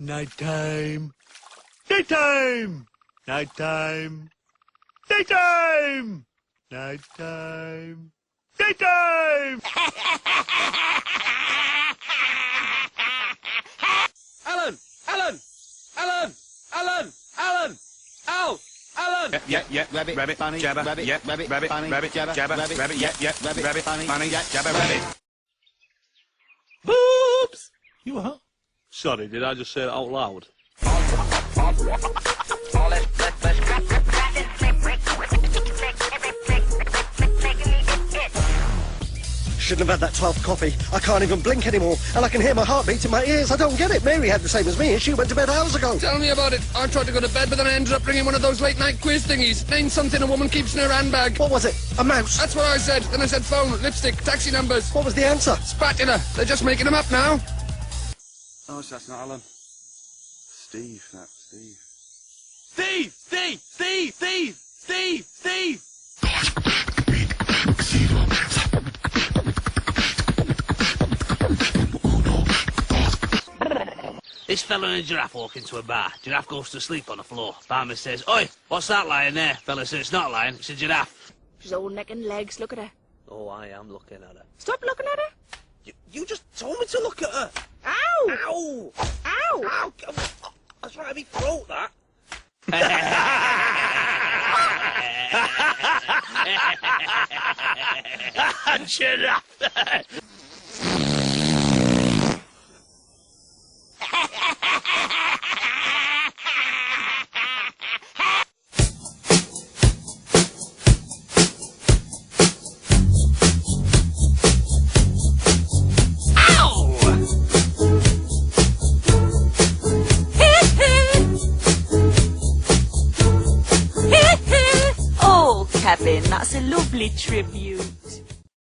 Nighttime. Daytime. Nighttime. Daytime. Nighttime. Daytime. Alan! Alan! Alan! Alan! Alan! Al! Alan! Yeah, rabbit, bunny, jabber, rabbit, yeah, rabbit, bunny, rabbit, jabber, rabbit, yeah, rabbit, bunny, jabber, rabbit. Boops! You what? Sorry, did I just say that out loud? Shouldn't have had that 12th coffee. I can't even blink anymore, and I can hear my heartbeat in my ears. I don't get it. Mary had the same as me, and she went to bed hours ago. Tell me about it. I tried to go to bed, but then I ended up bringing one of those late-night quiz thingies. Name something a woman keeps in her handbag. What was it? A mouse? That's what I said. Then I said phone, lipstick, taxi numbers. What was the answer? Spatula. They're just making them up now. Oh, that's not Alan. Steve, that's Steve. Steve! Steve! Steve! Steve! Steve! Steve! This fella and a giraffe walk into a bar. Giraffe goes to sleep on the floor. Barman says, "Oi, what's that lying there?" Fella says, "It's not a lion, it's a giraffe." She's all neck and legs. Look at her. Oh, I am looking at her. Stop looking at her. You just told me to look at her. Ow! Ow! Ow! Ow! That's right in my throat, that. Giraffe! Oh, Kevin, that's a lovely tribute.